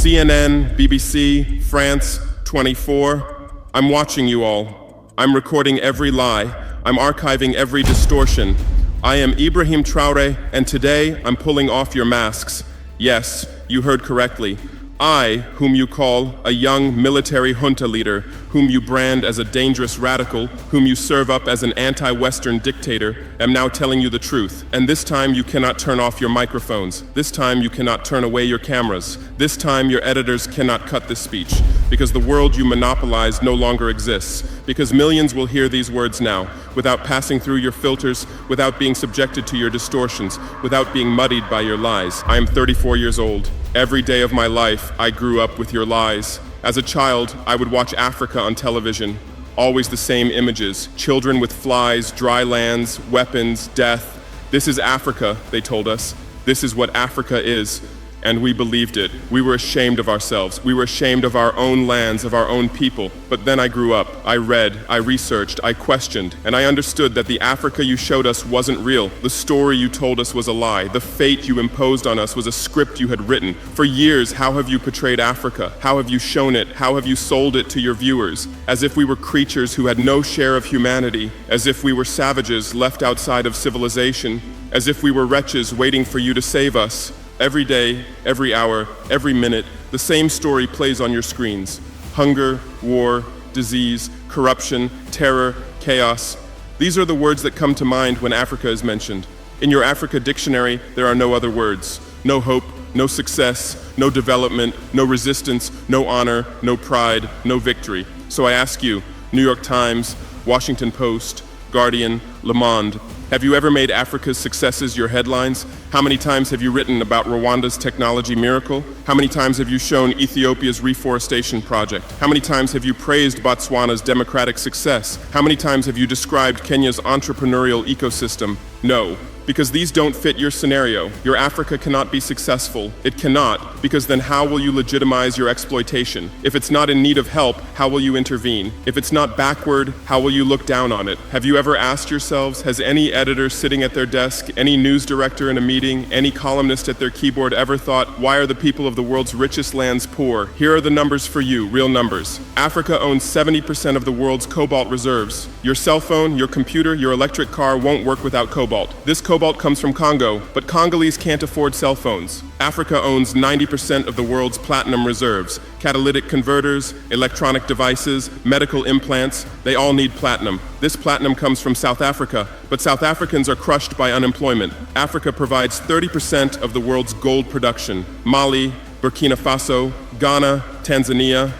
CNN, BBC, France, 24. I'm watching you all. I'm recording every lie. I'm archiving every distortion. I am Ibrahim Traore, and today I'm pulling off your masks. Yes, you heard correctly. I, whom you call a young military junta leader, whom you brand as a dangerous radical, whom you serve up as an anti-Western dictator, am now telling you the truth. And this time you cannot turn off your microphones. This time you cannot turn away your cameras. This time your editors cannot cut this speech, because the world you monopolize no longer exists. Because millions will hear these words now, without passing through your filters, without being subjected to your distortions, without being muddied by your lies. I am 34 years old. Every day of my life, I grew up with your lies. As a child, I would watch Africa on television. Always the same images. Children with flies, dry lands, weapons, death. This is Africa, they told us. This is what Africa is. And we believed it. We were ashamed of ourselves. We were ashamed of our own lands, of our own people. But then I grew up. I read, I researched, I questioned, and I understood that the Africa you showed us wasn't real. The story you told us was a lie. The fate you imposed on us was a script you had written. For years, how have you portrayed Africa? How have you shown it? How have you sold it to your viewers? As if we were creatures who had no share of humanity, as if we were savages left outside of civilization, as if we were wretches waiting for you to save us. Every day, every hour, every minute, the same story plays on your screens. Hunger, war, disease, corruption, terror, chaos. These are the words that come to mind when Africa is mentioned. In your Africa dictionary, there are no other words. No hope, no success, no development, no resistance, no honor, no pride, no victory. So I ask you, New York Times, Washington Post, Guardian, Le Monde, have you ever made Africa's successes your headlines? How many times have you written about Rwanda's technology miracle? How many times have you shown Ethiopia's reforestation project? How many times have you praised Botswana's democratic success? How many times have you described Kenya's entrepreneurial ecosystem? No, because these don't fit your scenario. Your Africa cannot be successful. It cannot, because then how will you legitimize your exploitation? If it's not in need of help, how will you intervene? If it's not backward, how will you look down on it? Have you ever asked yourselves, has any editor sitting at their desk, any news director in a meeting, any columnist at their keyboard ever thought, why are the people of the world's richest lands poor? Here are the numbers for you, real numbers. Africa owns 70% of the world's cobalt reserves. Your cell phone, your computer, your electric car won't work without cobalt. This cobalt comes from Congo, but Congolese can't afford cell phones. Africa owns 90% of the world's platinum reserves. Catalytic converters, electronic devices, medical implants, they all need platinum. This platinum comes from South Africa, but South Africans are crushed by unemployment. Africa provides 30% of the world's gold production. Mali, Burkina Faso, Ghana, Tanzania.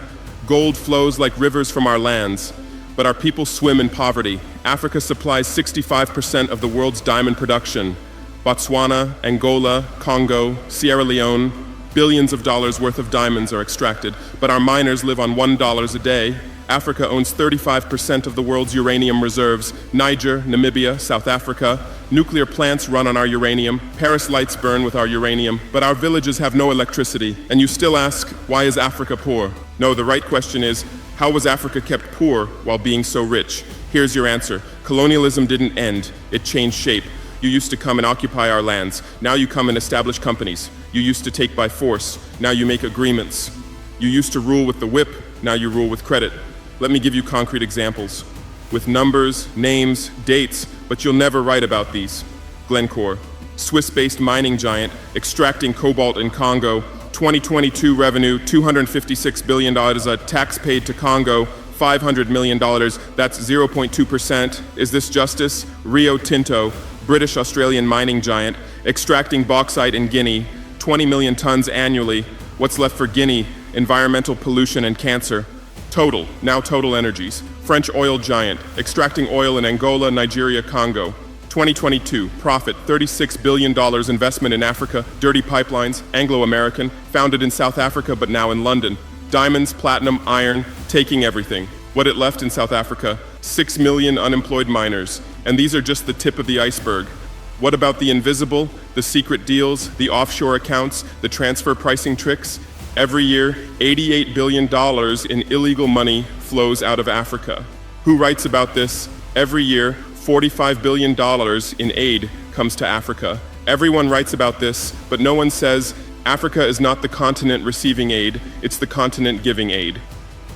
Gold flows like rivers from our lands, but our people swim in poverty. Africa supplies 65% of the world's diamond production. Botswana, Angola, Congo, Sierra Leone, billions of dollars worth of diamonds are extracted, but our miners live on $1 a day. Africa owns 35% of the world's uranium reserves. Niger, Namibia, South Africa. Nuclear plants run on our uranium. Paris lights burn with our uranium, but our villages have no electricity. And you still ask, why is Africa poor? No, the right question is, how was Africa kept poor while being so rich? Here's your answer. Colonialism didn't end, it changed shape. You used to come and occupy our lands. Now you come and establish companies. You used to take by force. Now you make agreements. You used to rule with the whip. Now you rule with credit. Let me give you concrete examples. With numbers, names, dates, but you'll never write about these. Glencore, Swiss-based mining giant, extracting cobalt in Congo. 2022 revenue, $256 billion, a tax paid to Congo, $500 million, that's 0.2%. Is this justice? Rio Tinto, British-Australian mining giant, extracting bauxite in Guinea, 20 million tons annually. What's left for Guinea? Environmental pollution and cancer. Total, now Total Energies, French oil giant, extracting oil in Angola, Nigeria, Congo. 2022, profit, $36 billion investment in Africa, dirty pipelines, Anglo-American, founded in South Africa but now in London. Diamonds, platinum, iron, taking everything. What it left in South Africa? 6 million unemployed miners. And these are just the tip of the iceberg. What about the invisible, the secret deals, the offshore accounts, the transfer pricing tricks? Every year, $88 billion in illegal money flows out of Africa. Who writes about this? Every year, $45 billion in aid comes to Africa. Everyone writes about this, but no one says Africa is not the continent receiving aid, it's the continent giving aid.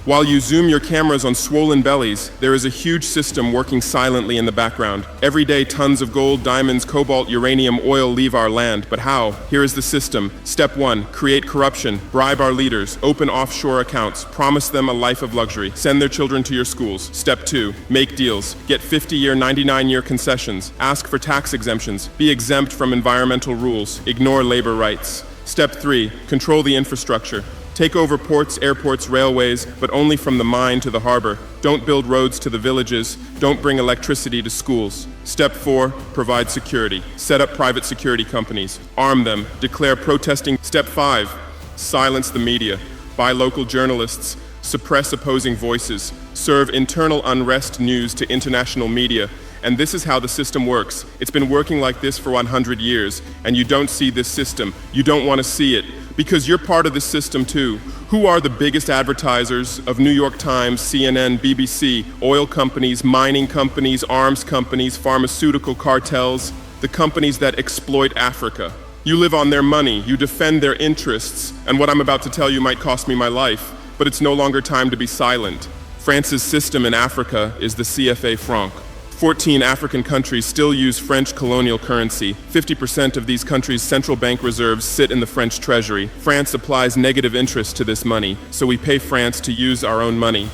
While you zoom your cameras on swollen bellies, there is a huge system working silently in the background. Every day, tons of gold, diamonds, cobalt, uranium, oil leave our land. But how? Here is the system. Step 1, create corruption, bribe our leaders, open offshore accounts, promise them a life of luxury, send their children to your schools. Step 2, make deals, get 50-year, 99-year concessions, ask for tax exemptions, be exempt from environmental rules, ignore labor rights. Step 3, control the infrastructure. Take over ports, airports, railways, but only from the mine to the harbor. Don't build roads to the villages. Don't bring electricity to schools. Step 4, provide security. Set up private security companies. Arm them. Declare protesting. Step 5, silence the media. Buy local journalists. Suppress opposing voices. Serve internal unrest news to international media. And this is how the system works. It's been working like this for 100 years, and you don't see this system. You don't want to see it, because you're part of the system too. Who are the biggest advertisers of New York Times, CNN, BBC, oil companies, mining companies, arms companies, pharmaceutical cartels, the companies that exploit Africa? You live on their money, you defend their interests, and what I'm about to tell you might cost me my life, but it's no longer time to be silent. France's system in Africa is the CFA franc. 14 African countries still use French colonial currency. 50% of these countries' central bank reserves sit in the French treasury. France applies negative interest to this money, so we pay France to use our own money.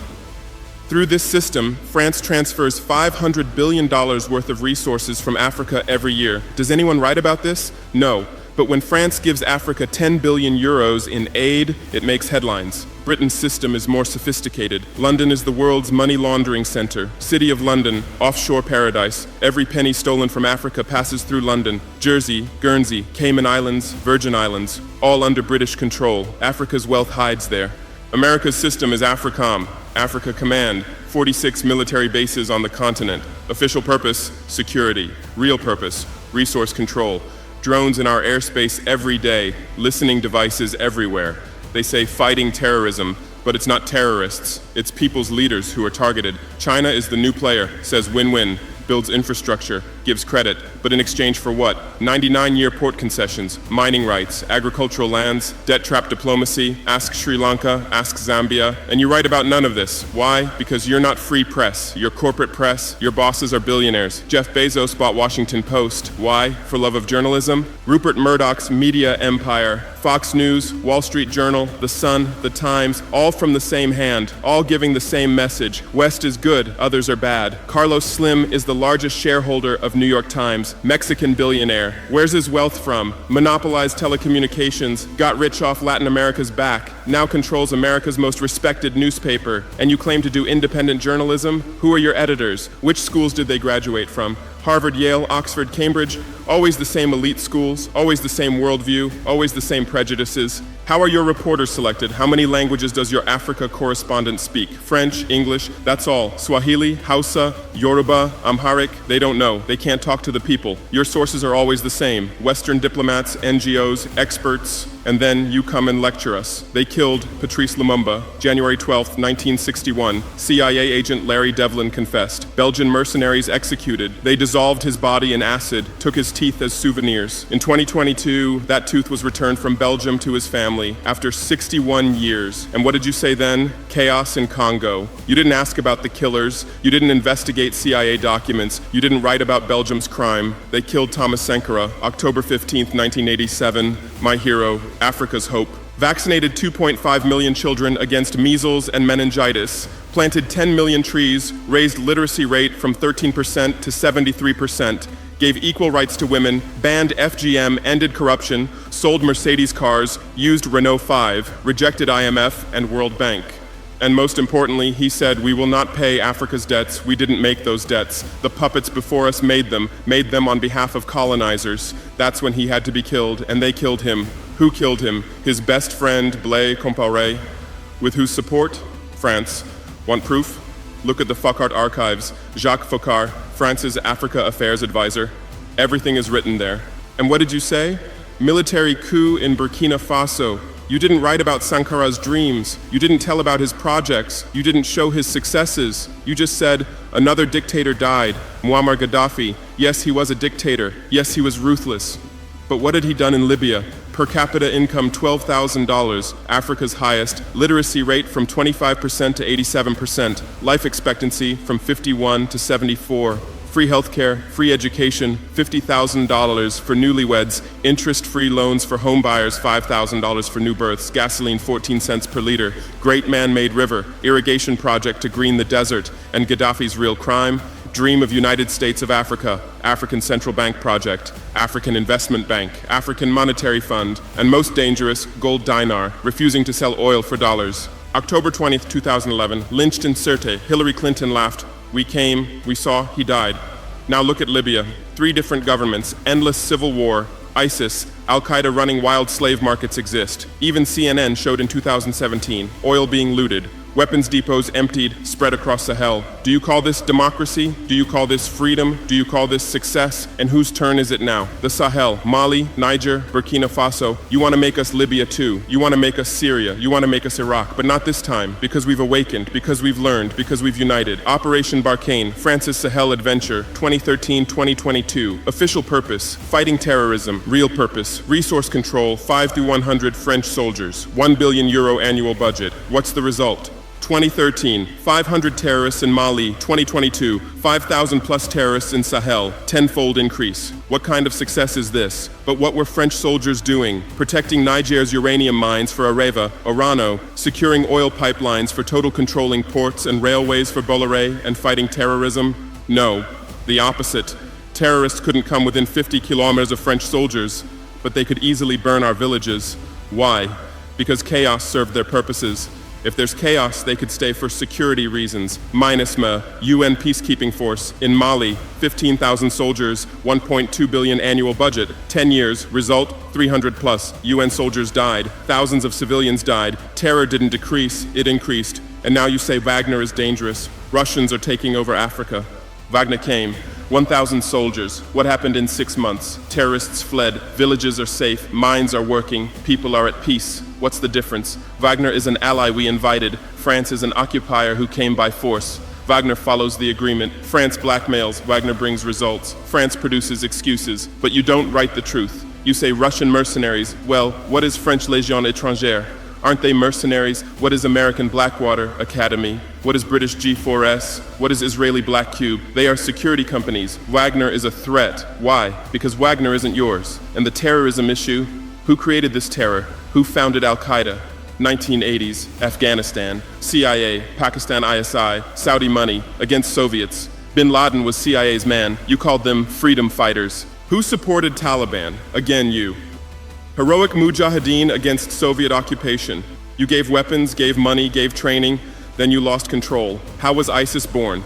Through this system, France transfers $500 billion worth of resources from Africa every year. Does anyone write about this? No. But when France gives Africa 10 billion euros in aid, it makes headlines. Britain's system is more sophisticated. London is the world's money laundering center. City of London, offshore paradise. Every penny stolen from Africa passes through London. Jersey, Guernsey, Cayman Islands, Virgin Islands, all under British control. Africa's wealth hides there. America's system is AFRICOM, Africa Command, 46 military bases on the continent. Official purpose, security. Real purpose, resource control. Drones in our airspace every day, listening devices everywhere. They say fighting terrorism, but it's not terrorists, it's people's leaders who are targeted. China is the new player, says win-win, builds infrastructure, gives credit, but in exchange for what? 99-year port concessions, mining rights, agricultural lands, debt-trap diplomacy, ask Sri Lanka, ask Zambia, and you write about none of this. Why? Because you're not free press, you're corporate press, your bosses are billionaires. Jeff Bezos bought Washington Post. Why? For love of journalism? Rupert Murdoch's media empire, Fox News, Wall Street Journal, The Sun, The Times, all from the same hand, all giving the same message. West is good, others are bad. Carlos Slim is the largest shareholder of New York Times, Mexican billionaire. Where's his wealth from? Monopolized telecommunications, got rich off Latin America's back, now controls America's most respected newspaper. And you claim to do independent journalism? Who are your editors? Which schools did they graduate from? Harvard, Yale, Oxford, Cambridge, always the same elite schools, always the same worldview, always the same prejudices. How are your reporters selected? How many languages does your Africa correspondent speak? French, English, that's all. Swahili, Hausa, Yoruba, Amharic, they don't know. They can't talk to the people. Your sources are always the same. Western diplomats, NGOs, experts, and then you come and lecture us. They killed Patrice Lumumba, January 12, 1961. CIA agent Larry Devlin confessed. Belgian mercenaries executed. They dissolved his body in acid, took his teeth as souvenirs. In 2022, that tooth was returned from Belgium to his family after 61 years. And what did you say then? Chaos in Congo. You didn't ask about the killers. You didn't investigate CIA documents. You didn't write about Belgium's crime. They killed Thomas Sankara, October 15, 1987. My hero, Africa's hope. Vaccinated 2.5 million children against measles and meningitis, planted 10 million trees, raised literacy rate from 13% to 73%, gave equal rights to women, banned FGM, ended corruption, sold Mercedes cars, used Renault 5, rejected IMF and World Bank. And most importantly, he said, we will not pay Africa's debts. We didn't make those debts. The puppets before us made them on behalf of colonizers. That's when he had to be killed, and they killed him. Who killed him? His best friend, Blaise Compaoré. With whose support? France. Want proof? Look at the Focart archives. Jacques Faucard, France's Africa Affairs advisor. Everything is written there. And what did you say? Military coup in Burkina Faso. You didn't write about Sankara's dreams. You didn't tell about his projects. You didn't show his successes. You just said, another dictator died, Muammar Gaddafi. Yes, he was a dictator. Yes, he was ruthless. But what had he done in Libya? Per capita income $12,000, Africa's highest. Literacy rate from 25% to 87%. Life expectancy from 51 to 74. Free healthcare, free education, $50,000 for newlyweds, interest-free loans for home buyers, $5,000 for new births, gasoline 14 cents per liter, great man-made river, irrigation project to green the desert, and Gaddafi's real crime, dream of United States of Africa, African Central Bank project, African Investment Bank, African Monetary Fund, and most dangerous, gold dinar, refusing to sell oil for dollars. October 20th, 2011, lynched in Sirte, Hillary Clinton laughed. We came, we saw, he died. Now look at Libya. 3 different governments, endless civil war, ISIS, Al-Qaeda running wild slave markets exist. Even CNN showed in 2017, oil being looted, weapons depots emptied, spread across Sahel. Do you call this democracy? Do you call this freedom? Do you call this success? And whose turn is it now? The Sahel, Mali, Niger, Burkina Faso. You want to make us Libya too. You want to make us Syria. You want to make us Iraq. But not this time, because we've awakened, because we've learned, because we've united. Operation Barkhane, France's Sahel adventure, 2013-2022. Official purpose, fighting terrorism. Real purpose, resource control, 5 through 100 French soldiers. €1 billion annual budget. What's the result? 2013, 500 terrorists in Mali. 2022, 5,000 plus terrorists in Sahel, 10-fold increase. What kind of success is this? But what were French soldiers doing? Protecting Niger's uranium mines for Areva, Orano, securing oil pipelines for total controlling ports and railways for Bolloré, and fighting terrorism? No, the opposite. Terrorists couldn't come within 50 kilometers of French soldiers, but they could easily burn our villages. Why? Because chaos served their purposes. If there's chaos, they could stay for security reasons. MINUSMA, UN peacekeeping force. In Mali, 15,000 soldiers, 1.2 billion annual budget. 10 years, result, 300 plus. UN soldiers died. Thousands of civilians died. Terror didn't decrease, it increased. And now you say Wagner is dangerous. Russians are taking over Africa. Wagner came. 1,000 soldiers. What happened in 6 months? Terrorists fled. Villages are safe. Mines are working. People are at peace. What's the difference? Wagner is an ally we invited. France is an occupier who came by force. Wagner follows the agreement. France blackmails. Wagner brings results. France produces excuses. But you don't write the truth. You say Russian mercenaries. Well, what is French Légion étrangère? Aren't they mercenaries? What is American Blackwater Academy? What is British G4S? What is Israeli Black Cube? They are security companies. Wagner is a threat. Why? Because Wagner isn't yours. And the terrorism issue, who created this terror? Who founded Al-Qaeda? 1980s, Afghanistan, CIA, Pakistan ISI, Saudi money, against Soviets. Bin Laden was CIA's man. You called them freedom fighters. Who supported Taliban? Again, you. Heroic mujahideen against Soviet occupation. You gave weapons, gave money, gave training, then you lost control. How was ISIS born?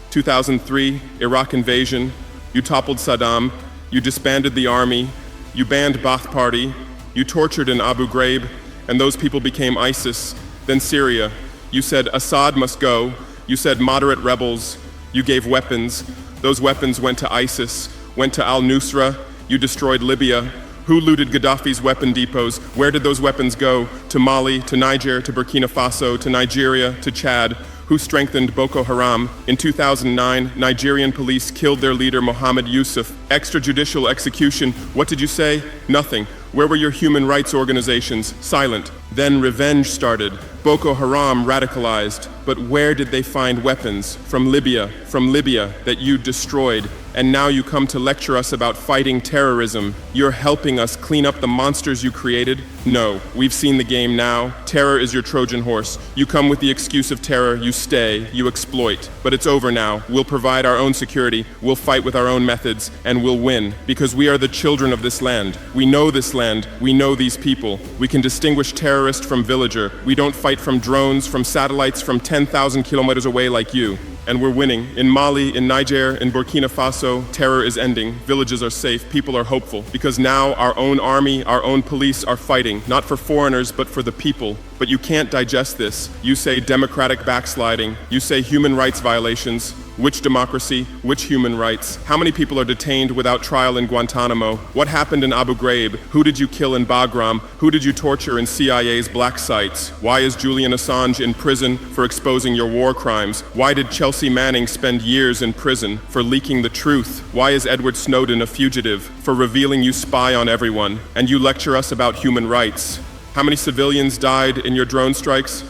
2003, Iraq invasion. You toppled Saddam. You disbanded the army. You banned Ba'ath Party. You tortured in Abu Ghraib, and those people became ISIS. Then Syria. You said Assad must go. You said moderate rebels. You gave weapons. Those weapons went to ISIS, went to al-Nusra. You destroyed Libya. Who looted Gaddafi's weapon depots? Where did those weapons go? To Mali, to Niger, to Burkina Faso, to Nigeria, to Chad? Who strengthened Boko Haram? In 2009, Nigerian police killed their leader Mohammed Yusuf. Extrajudicial execution. What did you say? Nothing. Where were your human rights organizations? Silent. Then revenge started. Boko Haram radicalized. But where did they find weapons? From Libya that you destroyed. And now you come to lecture us about fighting terrorism. You're helping us clean up the monsters you created? No, we've seen the game now. Terror is your Trojan horse. You come with the excuse of terror, you stay, you exploit. But it's over now. We'll provide our own security, we'll fight with our own methods, and we'll win. Because we are the children of this land. We know this land, we know these people. We can distinguish terrorist from villager. We don't fight from drones, from satellites, from 10,000 kilometers away like you. And we're winning. In Mali, in Niger, in Burkina Faso, terror is ending. Villages are safe. People are hopeful. Because now our own army, our own police are fighting, not for foreigners, but for the people. But you can't digest this. You say democratic backsliding. You say human rights violations. Which democracy? Which human rights? How many people are detained without trial in Guantanamo? What happened in Abu Ghraib? Who did you kill in Bagram? Who did you torture in CIA's black sites? Why is Julian Assange in prison for exposing your war crimes? Why did Chelsea Manning spend years in prison for leaking the truth? Why is Edward Snowden a fugitive for revealing you spy on everyone? And you lecture us about human rights. How many civilians died in your drone strikes?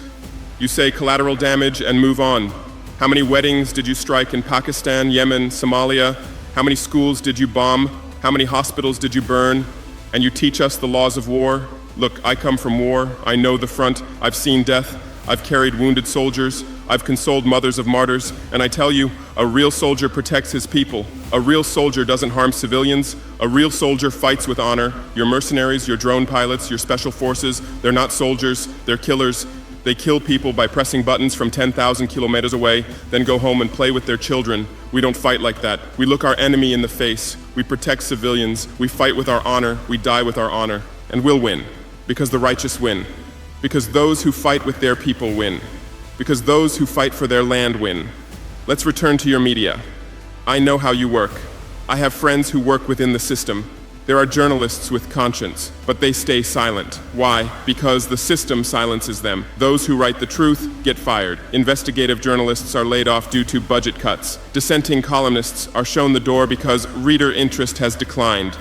You say collateral damage and move on. How many weddings did you strike in Pakistan, Yemen, Somalia? How many schools did you bomb? How many hospitals did you burn? And you teach us the laws of war? Look, I come from war. I know the front. I've seen death. I've carried wounded soldiers. I've consoled mothers of martyrs. And I tell you, a real soldier protects his people. A real soldier doesn't harm civilians. A real soldier fights with honor. Your mercenaries, your drone pilots, your special forces, they're not soldiers, they're killers. They kill people by pressing buttons from 10,000 kilometers away, then go home and play with their children. We don't fight like that. We look our enemy in the face. We protect civilians. We fight with our honor. We die with our honor. And we'll win, because the righteous win. Because those who fight with their people win. Because those who fight for their land win. Let's return to your media. I know how you work. I have friends who work within the system. There are journalists with conscience, but they stay silent. Why? Because the system silences them. Those who write the truth get fired. Investigative journalists are laid off due to budget cuts. Dissenting columnists are shown the door because reader interest has declined.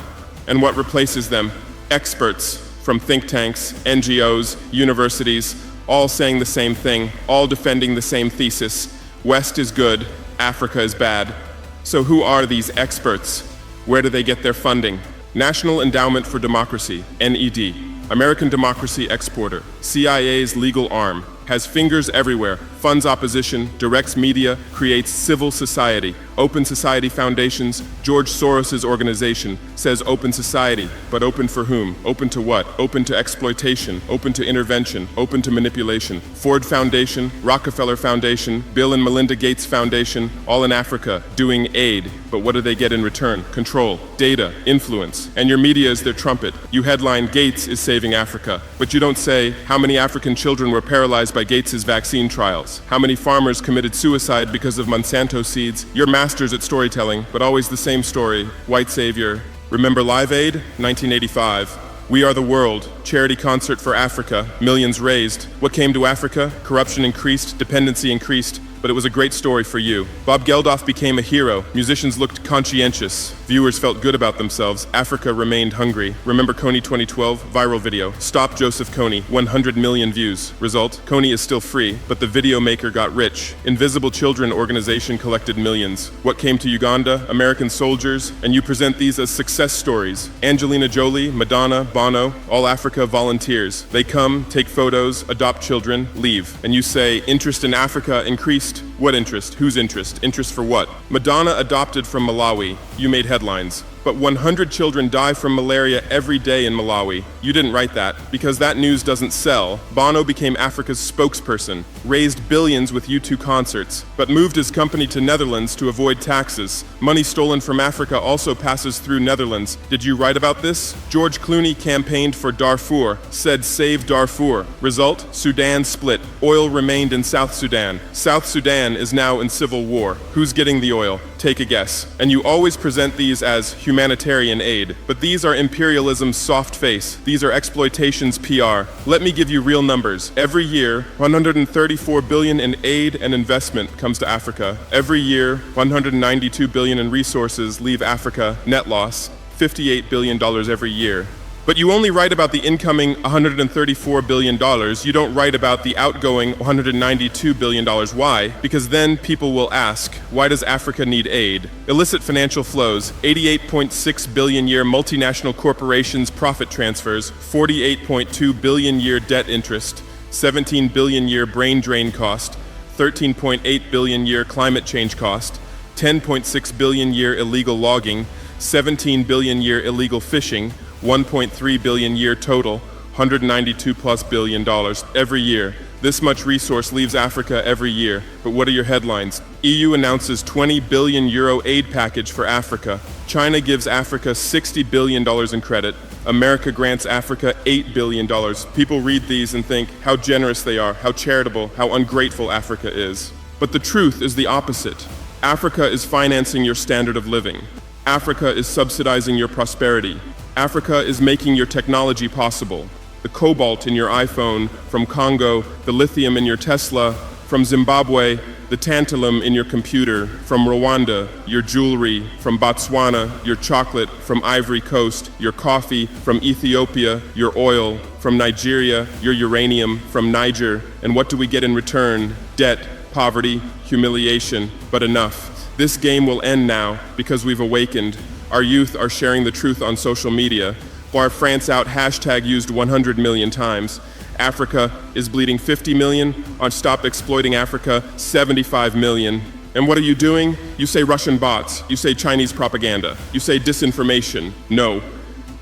And what replaces them? Experts from think tanks, NGOs, universities, all saying the same thing, all defending the same thesis. West is good, Africa is bad. So who are these experts? Where do they get their funding? National Endowment for Democracy, NED, American democracy exporter, CIA's legal arm, has fingers everywhere, funds opposition, directs media, creates civil society. Open Society Foundations, George Soros's organization, says open society, but open for whom? Open to what? Open to exploitation, open to intervention, open to manipulation. Ford Foundation, Rockefeller Foundation, Bill and Melinda Gates Foundation, all in Africa, doing aid. But what do they get in return? Control, data, influence. And your media is their trumpet. You headline, Gates is saving Africa. But you don't say, how many African children were paralyzed by Gates's vaccine trials? How many farmers committed suicide because of Monsanto seeds? You're masters at storytelling, but always the same story. White savior. Remember Live Aid? 1985. We Are the World, charity concert for Africa, millions raised. What came to Africa? Corruption increased, dependency increased, but it was a great story for you. Bob Geldof became a hero. Musicians looked conscientious. Viewers felt good about themselves. Africa remained hungry. Remember Kony 2012? Viral video. Stop Joseph Kony. 100 million views. Result? Kony is still free, but the video maker got rich. Invisible Children organization collected millions. What came to Uganda? American soldiers. And you present these as success stories. Angelina Jolie, Madonna, Bono, all Africa volunteers. They come, take photos, adopt children, leave. And you say, interest in Africa increased. What interest? Whose interest? Interest for what? Madonna adopted from Malawi. You made headlines. But 100 children die from malaria every day in Malawi. You didn't write that, because that news doesn't sell. Bono became Africa's spokesperson, raised billions with U2 concerts, but moved his company to Netherlands to avoid taxes. Money stolen from Africa also passes through Netherlands. Did you write about this? George Clooney campaigned for Darfur, said save Darfur. Result? Sudan split. Oil remained in South Sudan. South Sudan is now in civil war. Who's getting the oil? Take a guess. And you always present these as humanitarian aid. But these are imperialism's soft face. These are exploitation's PR. Let me give you real numbers. Every year, 134 billion in aid and investment comes to Africa. Every year, 192 billion in resources leave Africa, net loss, $58 billion every year. But you only write about the incoming $134 billion. You don't write about the outgoing $192 billion. Why? Because then people will ask, why does Africa need aid? Illicit financial flows, 88.6 billion year multinational corporations profit transfers, 48.2 billion year debt interest, 17 billion year brain drain cost, 13.8 billion year climate change cost, 10.6 billion year illegal logging, 17 billion year illegal fishing, 1.3 billion year total, $192+ billion every year. This much resource leaves Africa every year. But what are your headlines? EU announces 20 billion euro aid package for Africa. China gives Africa $60 billion in credit. America grants Africa $8 billion. People read these and think how generous they are, how charitable, how ungrateful Africa is. But the truth is the opposite. Africa is financing your standard of living. Africa is subsidizing your prosperity. Africa is making your technology possible. The cobalt in your iPhone from Congo, the lithium in your Tesla from Zimbabwe, the tantalum in your computer from Rwanda, your jewelry from Botswana, your chocolate from Ivory Coast, your coffee from Ethiopia, your oil from Nigeria, your uranium from Niger. And what do we get in return? Debt, poverty, humiliation, but enough. This game will end now because we've awakened. Our youth are sharing the truth on social media. Bar France out hashtag used 100 million times. Africa is bleeding 50 million. On Stop Exploiting Africa, 75 million. And what are you doing? You say Russian bots. You say Chinese propaganda. You say disinformation. No.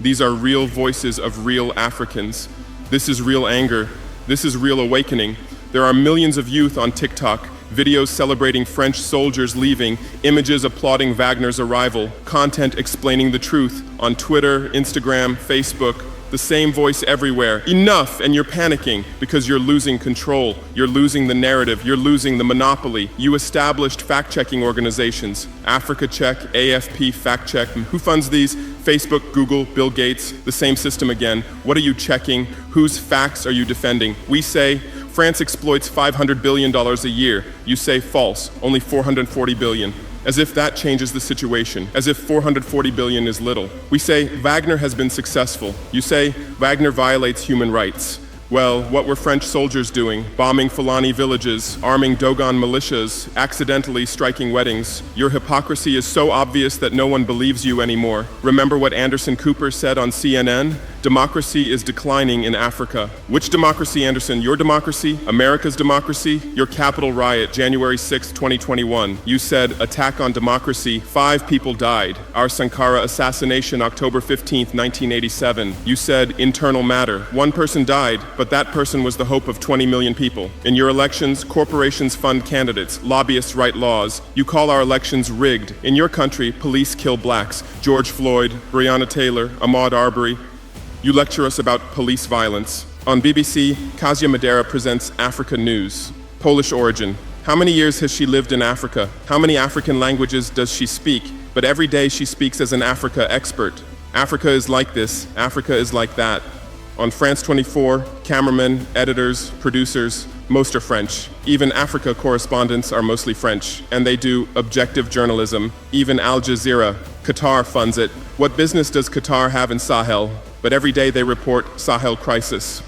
These are real voices of real Africans. This is real anger. This is real awakening. There are millions of youth on TikTok, videos celebrating French soldiers leaving, images applauding Wagner's arrival, content explaining the truth on Twitter, Instagram, Facebook, the same voice everywhere. Enough, and you're panicking because you're losing control. You're losing the narrative. You're losing the monopoly. You established fact-checking organizations. Africa Check, AFP Fact Check. Who funds these? Facebook, Google, Bill Gates, the same system again. What are you checking? Whose facts are you defending? We say France exploits $500 billion a year. You say false, only $440 billion. As if that changes the situation, as if 440 billion is little. We say Wagner has been successful. You say Wagner violates human rights. Well, what were French soldiers doing? Bombing Fulani villages, arming Dogon militias, accidentally striking weddings. Your hypocrisy is so obvious that no one believes you anymore. Remember what Anderson Cooper said on CNN? Democracy is declining in Africa. Which democracy, Anderson? Your democracy? America's democracy? Your Capitol riot, January 6, 2021. You said, attack on democracy. 5 people died. Our Sankara assassination, October 15, 1987. You said, internal matter. 1 person died, but that person was the hope of 20 million people. In your elections, corporations fund candidates. Lobbyists write laws. You call our elections rigged. In your country, police kill blacks. George Floyd, Breonna Taylor, Ahmaud Arbery. You lecture us about police violence. On BBC, Kasia Madera presents Africa News. Polish origin. How many years has she lived in Africa? How many African languages does she speak? But every day she speaks as an Africa expert. Africa is like this, Africa is like that. On France 24, cameramen, editors, producers, most are French. Even Africa correspondents are mostly French, and they do objective journalism. Even Al Jazeera. Qatar funds it. What business does Qatar have in Sahel? But every day they report Sahel crisis.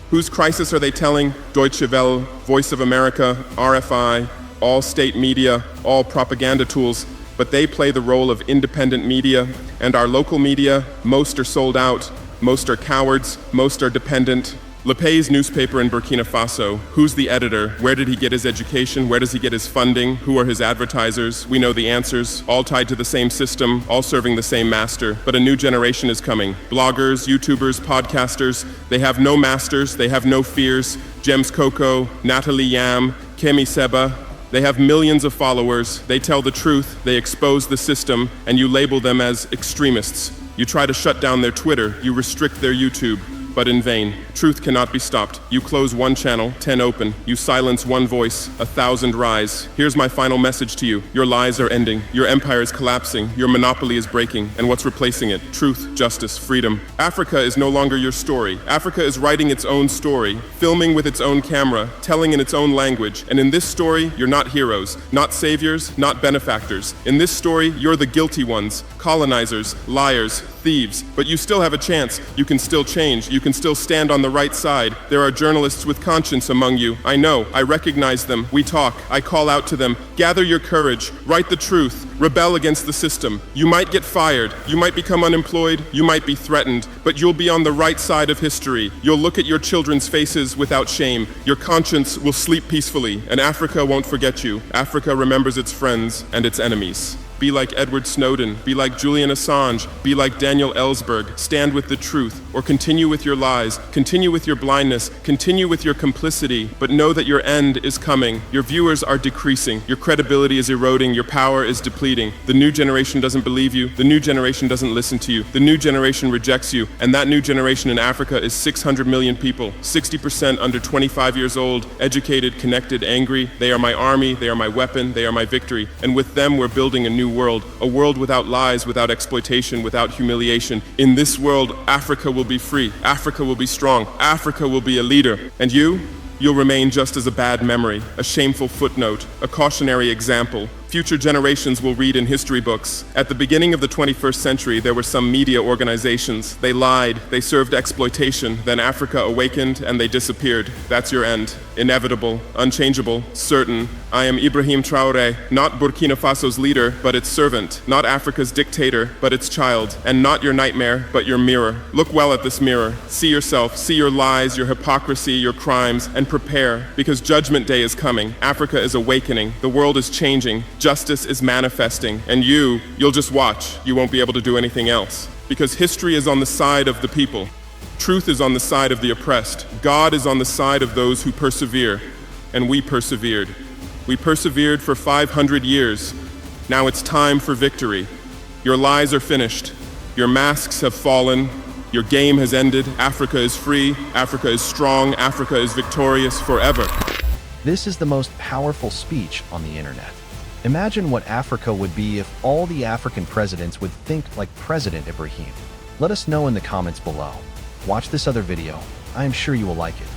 Whose crisis are they telling? Deutsche Welle, Voice of America, RFI, all state media, all propaganda tools, but they play the role of independent media, and our local media, most are sold out, most are cowards, most are dependent. Le Pay's newspaper in Burkina Faso, who's the editor? Where did he get his education? Where does he get his funding? Who are his advertisers? We know the answers, all tied to the same system, all serving the same master. But a new generation is coming. Bloggers, YouTubers, podcasters, they have no masters, they have no fears. James Coco, Natalie Yam, Kemi Seba, they have millions of followers, they tell the truth, they expose the system, and you label them as extremists. You try to shut down their Twitter, you restrict their YouTube. But in vain. Truth cannot be stopped. You close one channel, 10 open. You silence one voice, 1,000 rise. Here's my final message to you. Your lies are ending. Your empire is collapsing. Your monopoly is breaking. And what's replacing it? Truth, justice, freedom. Africa is no longer your story. Africa is writing its own story, filming with its own camera, telling in its own language. And in this story, you're not heroes, not saviors, not benefactors. In this story, you're the guilty ones, colonizers, liars, thieves. But you still have a chance. You can still change. You can still stand on the right side. There are journalists with conscience among you. I know. I recognize them. We talk. I call out to them. Gather your courage. Write the truth. Rebel against the system. You might get fired. You might become unemployed. You might be threatened. But you'll be on the right side of history. You'll look at your children's faces without shame. Your conscience will sleep peacefully. And Africa won't forget you. Africa remembers its friends and its enemies. Be like Edward Snowden. Be like Julian Assange. Be like Daniel Ellsberg. Stand with the truth, or continue with your lies. Continue with your blindness. Continue with your complicity. But know that your end is coming. Your viewers are decreasing. Your credibility is eroding. Your power is depleting. The new generation doesn't believe you. The new generation doesn't listen to you. The new generation rejects you. And that new generation in Africa is 600 million people. 60% under 25 years old, educated, connected, angry. They are my army. They are my weapon. They are my victory. And with them, we're building a new world. A world without lies, without exploitation, without humiliation. In this world, Africa will be free. Africa will be strong. Africa will be a leader. And you'll remain just as a bad memory, a shameful footnote, a cautionary example. Future generations will read in history books. At the beginning of the 21st century, there were some media organizations. They lied, they served exploitation. Then Africa awakened and they disappeared. That's your end. Inevitable, unchangeable, certain. I am Ibrahim Traore, not Burkina Faso's leader, but its servant. Not Africa's dictator, but its child. And not your nightmare, but your mirror. Look well at this mirror. See yourself, see your lies, your hypocrisy, your crimes, and prepare, because Judgment Day is coming. Africa is awakening. The world is changing. Justice is manifesting, and you'll just watch. You won't be able to do anything else. Because history is on the side of the people. Truth is on the side of the oppressed. God is on the side of those who persevere, and we persevered. We persevered for 500 years. Now it's time for victory. Your lies are finished. Your masks have fallen. Your game has ended. Africa is free. Africa is strong. Africa is victorious forever. This is the most powerful speech on the internet. Imagine what Africa would be if all the African presidents would think like President Ibrahim. Let us know in the comments below. Watch this other video. I am sure you will like it.